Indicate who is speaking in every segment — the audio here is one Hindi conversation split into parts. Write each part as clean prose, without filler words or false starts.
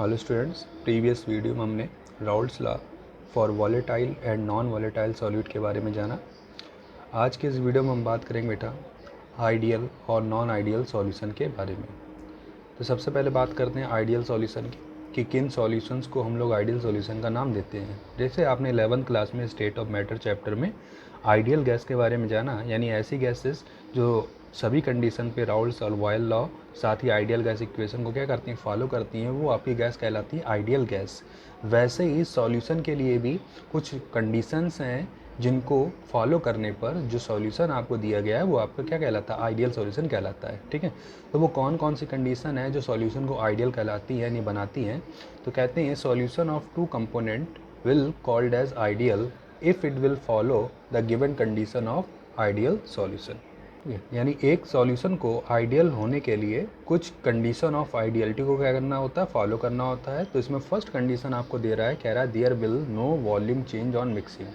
Speaker 1: हेलो स्टूडेंट्स, प्रीवियस वीडियो में हमने Raoult's law for volatile and non volatile solute के बारे में जाना। आज के इस वीडियो में हम बात करेंगे बेटा आइडियल और नॉन आइडियल सॉल्यूशन के बारे में। तो सबसे पहले बात करते हैं आइडियल सॉल्यूशन की कि किन सॉल्यूशंस को हम लोग आइडियल सॉल्यूशन का नाम देते हैं। जैसे आपने 11th क्लास में स्टेट ऑफ मैटर चैप्टर में आइडियल गैस के बारे में जाना, यानी ऐसी गैसेस जो सभी कंडीशन पे राउल्ट्स और बॉयल लॉ साथ ही आइडियल गैस इक्वेशन को क्या करती हैं, फॉलो करती हैं, वो आपकी गैस कहलाती है आइडियल गैस। वैसे ही सॉल्यूशन के लिए भी कुछ कंडीशंस हैं जिनको फॉलो करने पर जो सॉल्यूशन आपको दिया गया है वो आपका क्या कहलाता है, आइडियल सॉल्यूशन कहलाता है। ठीक है, तो वो कौन कौन सी कंडीशन है जो सॉल्यूशन को आइडियल कहलाती है यानी बनाती हैं। तो कहते हैं solution of two component will called as ideal if it will follow the given condition of ideal solution. यानी एक सॉल्यूशन को आइडियल होने के लिए कुछ कंडीशन ऑफ आइडियलिटी को क्या करना होता है, फॉलो करना होता है। तो इसमें फर्स्ट कंडीशन आपको दे रहा है, कह रहा है there will no volume change on mixing.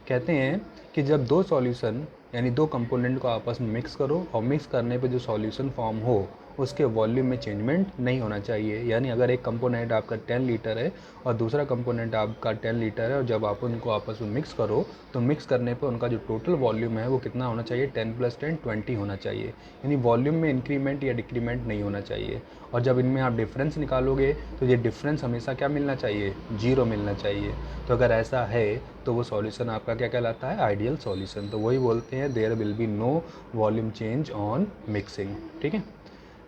Speaker 1: कहते हैं कि जब दो सॉल्यूशन यानी दो कंपोनेंट को आपस में मिक्स करो और मिक्स करने पे जो सॉल्यूशन फॉर्म हो उसके वॉल्यूम में चेंजमेंट नहीं होना चाहिए। यानी अगर एक कंपोनेंट आपका 10 लीटर है और दूसरा कंपोनेंट आपका 10 लीटर है और जब आप उनको आपस में मिक्स करो तो मिक्स करने पे उनका जो टोटल वॉल्यूम है वो कितना होना चाहिए, 10 + 10 20 होना चाहिए। यानी वॉल्यूम में इंक्रीमेंट या डिक्रीमेंट नहीं होना चाहिए। और जब इनमें आप डिफरेंस निकालोगे तो ये डिफरेंस हमेशा क्या मिलना चाहिए, 0 मिलना चाहिए। तो अगर ऐसा है तो वो सॉल्यूशन आपका क्या कहलाता है, आइडियल सॉल्यूशन। तो वही बोलते हैं there will be no volume change on mixing. ठीक है,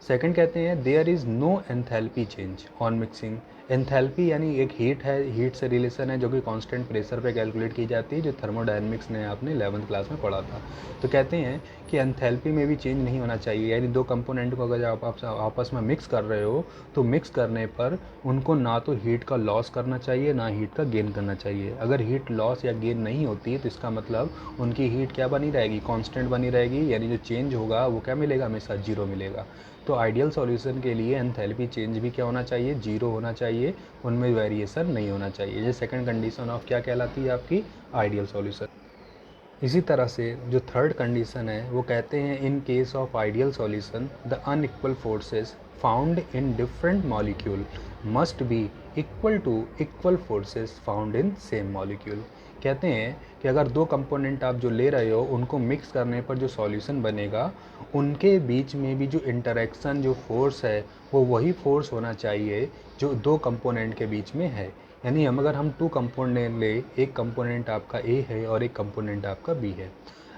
Speaker 1: सेकंड कहते हैं there is no enthalpy change on mixing. Enthalpy यानी एक हीट है, हीट से रिलेशन है जो कि कांस्टेंट प्रेशर पे कैलकुलेट की जाती है, जो थर्मोडायनेमिक्स ने आपने 11th क्लास में पढ़ा था। तो कहते हैं कि एंथैल्पी में भी चेंज नहीं होना चाहिए। यानी दो कंपोनेंट को अगर आप आपस में मिक्स कर रहे हो तो मिक्स करने पर उनको ना तो हीट का लॉस करना चाहिए ना हीट का गेन करना चाहिए। अगर हीट लॉस या गेन नहीं होती है तो इसका मतलब उनकी हीट क्या बनी रहेगी, कांस्टेंट बनी रहेगी। यानी जो चेंज होगा वो क्या मिलेगा, हमेशा 0 मिलेगा। तो आइडियल सॉल्यूशन के लिए एंथैल्पी चेंज भी क्या होना चाहिए, 0 होना चाहिए, उनमें वेरिएशन नहीं होना चाहिए। ये सेकंड कंडीशन ऑफ क्या कहलाती है, आपकी आइडियल सॉल्यूशन। इसी तरह से जो थर्ड कंडीशन है वो कहते हैं in case of ideal solution the unequal forces found in different molecule must be equal to equal forces found in same molecule. कहते हैं कि अगर दो कंपोनेंट आप जो ले रहे हो उनको मिक्स करने पर जो सॉल्यूशन बनेगा उनके बीच में भी जो इंटरेक्शन, जो फोर्स है वो वही फोर्स होना चाहिए जो दो कंपोनेंट के बीच में है। यानी अगर हम टू कंपोनेंट ले, एक कंपोनेंट आपका ए है और एक कंपोनेंट आपका बी है।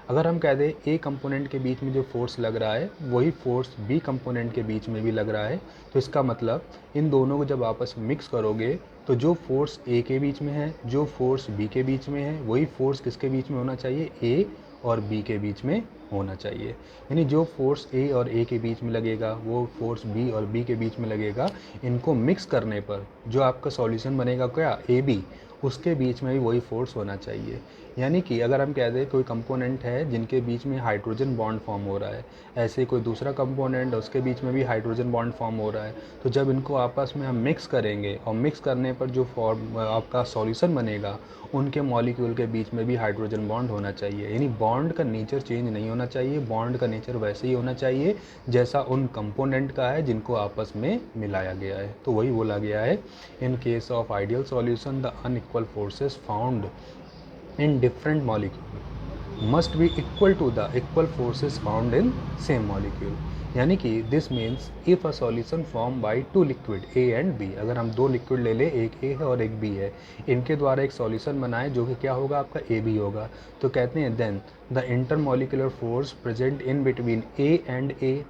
Speaker 1: अगर हम कह दें ए कंपोनेंट के बीच में जो फोर्स लग रहा है वही फोर्स बी कंपोनेंट के बीच में भी लग रहा है, तो इसका मतलब इन दोनों को जब आपस में मिक्स करोगे तो जो फोर्स ए के बीच में है, जो फोर्स बी के बीच में है, वही फोर्स किसके बीच में होना चाहिए, ए और बी के बीच में होना चाहिए। यानी जो फोर्स ए और ए के बीच में लगेगा वो फोर्स बी और बी के बीच में लगेगा। इनको मिक्स करने पर जो आपका सॉल्यूशन बनेगा क्या, ए बी, उसके बीच में भी वही फोर्स होना चाहिए। यानी कि अगर हम कह दें कोई कंपोनेंट है जिनके बीच में हाइड्रोजन बॉन्ड फॉर्म हो रहा है, ऐसे कोई दूसरा कंपोनेंट उसके बीच में भी हाइड्रोजन बॉन्ड फॉर्म हो रहा है, तो जब इनको आपस में हम मिक्स करेंगे और मिक्स करने पर जो फॉर्म आपका सॉल्यूशन बनेगा उनके मॉलिक्यूल के बीच में भी हाइड्रोजन बॉन्ड होना चाहिए। यानी बॉन्ड का नेचर चेंज नहीं होना चाहिए, बॉन्ड का नेचर वैसे ही होना चाहिए जैसा उन कंपोनेंट का है जिनको आपस में मिलाया गया है। तो वही बोला गया है in case of ideal solution the unequal forces found in different molecule must be equal to the equal forces found in same molecule। यानी कि this means if a solution form by two liquid A and B, अगर हम दो लिक्विड ले लें, एक ए है और एक बी है, इनके द्वारा एक सॉल्यूशन बनाए जो कि क्या होगा, आपका ए बी होगा। तो कहते हैं then the intermolecular force present in between A and A,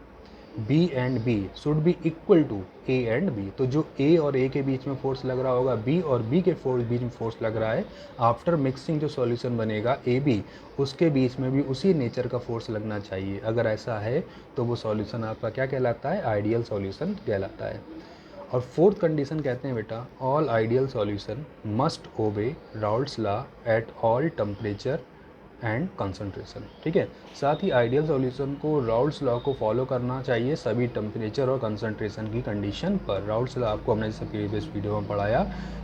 Speaker 1: B and B should be equal to A and B. तो जो ए और ए के बीच में फोर्स लग रहा होगा, बी और बी के बीच में फोर्स लग रहा है, आफ्टर मिक्सिंग जो सॉल्यूशन बनेगा ए बी, उसके बीच में भी उसी नेचर का फोर्स लगना चाहिए। अगर ऐसा है तो वो सॉल्यूशन आपका क्या कहलाता है, आइडियल सॉल्यूशन कहलाता है। और फोर्थ कंडीशन कहते हैं बेटा ऑल आइडियल सॉल्यूशन मस्ट ओबे Raoult's law at all temperature and concentration. ठीक है, साथ ही आइडियल सॉल्यूशन को राउल्ट्स लॉ को फॉलो करना चाहिए सभी टेम्परेचर और कंसंट्रेशन की कंडीशन पर। राउल्ट्स लॉ आपको हमने जैसे प्रीवियस वीडियो में पढ़ाया,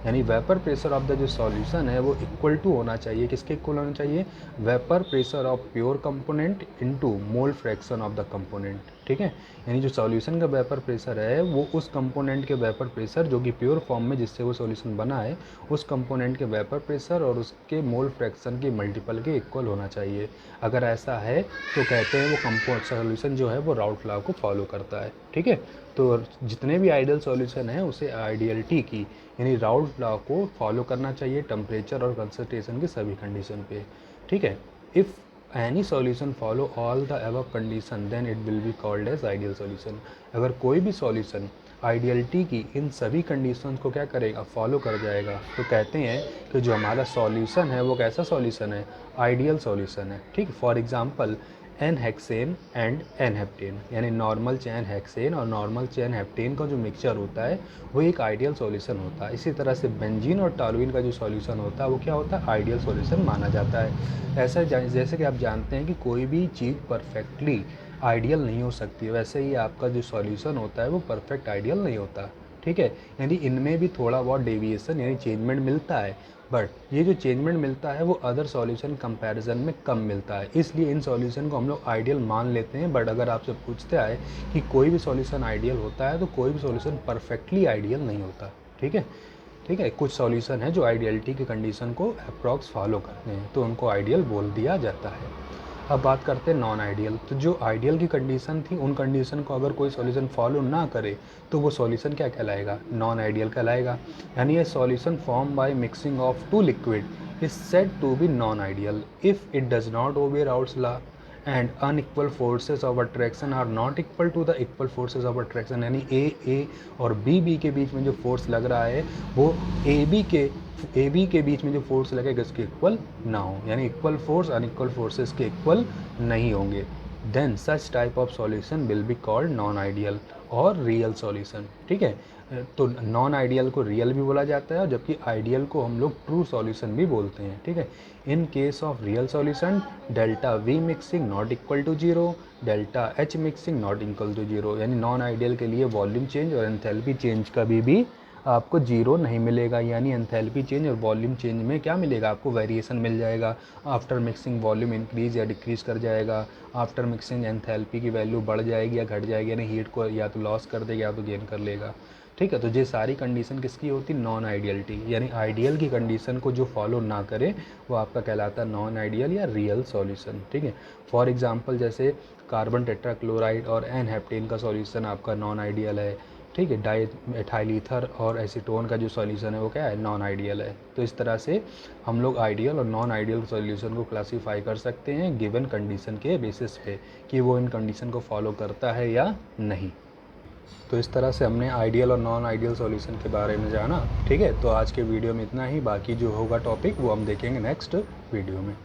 Speaker 1: यानी वेपर प्रेशर ऑफ द जो सॉल्यूशन है वो इक्वल टू होना चाहिए, किसके इक्वल होना चाहिए, vapour pressure of pure component into mole fraction of the component. ठीक है। यानी जो सॉल्यूशन का वेपर प्रेशर है वो उस कंपोनेंट के वेपर प्रेशर जो कि प्योर फॉर्म में जिससे वो सॉल्यूशन बना है उस कंपोनेंट के वेपर प्रेशर और उसके मोल फ्रैक्शन की मल्टीपल के इक्वल होना चाहिए। अगर ऐसा है तो कहते हैं वो कंपोनेंट सॉल्यूशन जो है वो राउल्ट लॉ को फॉलो करता है। ठीक है। तो जितने भी आइडियल सॉल्यूशन है उसे आइडियलिटी की यानी राउल्ट लॉ को फॉलो करना चाहिए टेम्परेचर और कंसंट्रेशन की सभी कंडीशन पे। ठीक है। If any solution follow all the above condition then it will be called as ideal solution। अगर कोई भी सॉल्यूशन आइडियलिटी की इन सभी कंडीशंस को क्या करेगा, फॉलो कर जाएगा, तो कहते हैं कि जो हमारा सॉल्यूशन है वो कैसा सॉल्यूशन है, आइडियल सॉल्यूशन है। ठीक। For example n hexane and n heptane यानी नॉर्मल चेन हेक्सेन और नॉर्मल चेन हेप्टेन का जो मिक्सचर होता है वो एक आइडियल सॉल्यूशन होता है। इसी तरह से बेंजीन और टॉलुइन का जो सॉल्यूशन होता है वो क्या होता है, आइडियल सॉल्यूशन माना जाता है। ऐसा जैसे कि आप जानते हैं कि कोई भी चीज़ परफेक्टली आइडियल नहीं हो सकती, वैसे ही आपका जो सॉल्यूशन होता है वो परफेक्ट आइडियल नहीं होता। ठीक है। यानी इनमें भी थोड़ा बहुत डेविएशन यानी चेंजमेंट मिलता है, बट ये जो चेंजमेंट मिलता है वो अदर सॉल्यूशन कंपैरिजन में कम मिलता है, इसलिए इन सॉल्यूशन को हम लोग आइडियल मान लेते हैं। बट अगर आपसे पूछते आए कि कोई भी सॉल्यूशन आइडियल होता है तो कोई भी सॉल्यूशन परफेक्टली आइडियल नहीं होता। ठीक है। ठीक है। कुछ सॉल्यूशन है जो आइडियलिटी की कंडीशन को अप्रॉक्स फॉलो करते हैं तो उनको आइडियल बोल दिया जाता है। अब बात करते हैं नॉन आइडियल। तो जो आइडियल की कंडीशन थी उन कंडीशन को अगर कोई सॉल्यूशन फॉलो ना करे तो वो सॉल्यूशन क्या कहलाएगा, नॉन आइडियल कहलाएगा। यानी ये solution form by mixing of two liquid is said to be non ideal if it does not obey Raoult's law and unequal forces of attraction are not equal to the equal forces of attraction. यानी ए और बी के बीच में जो फोर्स लग रहा है वो ए बी के बीच में जो फोर्स लगेगा इसके इक्वल ना हो, यानी इक्वल फोर्स अनइक्वल फोर्सेस के इक्वल नहीं होंगे, then such type of solution will be called non ideal और रियल सॉल्यूशन। ठीक है। तो नॉन आइडियल को रियल भी बोला जाता है जबकि आइडियल को हम लोग ट्रू सॉल्यूशन भी बोलते हैं। ठीक है। In case of real solution delta V mixing not equal to zero, delta H mixing not equal to zero. यानी नॉन आइडियल के लिए वॉल्यूम चेंज और एंथैल्पी चेंज कभी भी आपको जीरो नहीं मिलेगा। यानी एंथैल्पी चेंज और वॉल्यूम चेंज में क्या मिलेगा, आपको वेरिएशन मिल जाएगा। आफ्टर मिक्सिंग वॉल्यूम इंक्रीज या डिक्रीज कर जाएगा, आफ्टर मिक्सिंग एंथैल्पी की वैल्यू बढ़ जाएगी या घट जाएगी, यानी हीट को या तो लॉस कर देगा या तो गेन कर लेगा। ठीक है। तो ये सारी कंडीशन किसकी होती, नॉन आइडियलिटी, यानी आइडियल की कंडीशन को जो फॉलो ना करे वो आपका कहलाता है नॉन आइडियल या रियल सॉल्यूशन। ठीक है। फॉर एग्जांपल जैसे कार्बन टेट्राक्लोराइड और एन हेप्टेन का सॉल्यूशन आपका नॉन आइडियल है। ठीक है। डाई एथाइल ईथर और एसीटोन का जो सॉल्यूशन है वो क्या है, नॉन आइडियल है। तो इस तरह से हम लोग आइडियल और नॉन आइडियल सॉल्यूशन को क्लासीफाई कर सकते हैं गिवन कंडीशन के बेसिस पे कि वो इन कंडीशन को फॉलो करता है या नहीं। तो इस तरह से हमने आइडियल और नॉन आइडियल सॉल्यूशन के बारे में जाना। ठीक है। तो आज के वीडियो में इतना ही, बाकी जो होगा टॉपिक वो हम देखेंगे नेक्स्ट वीडियो में।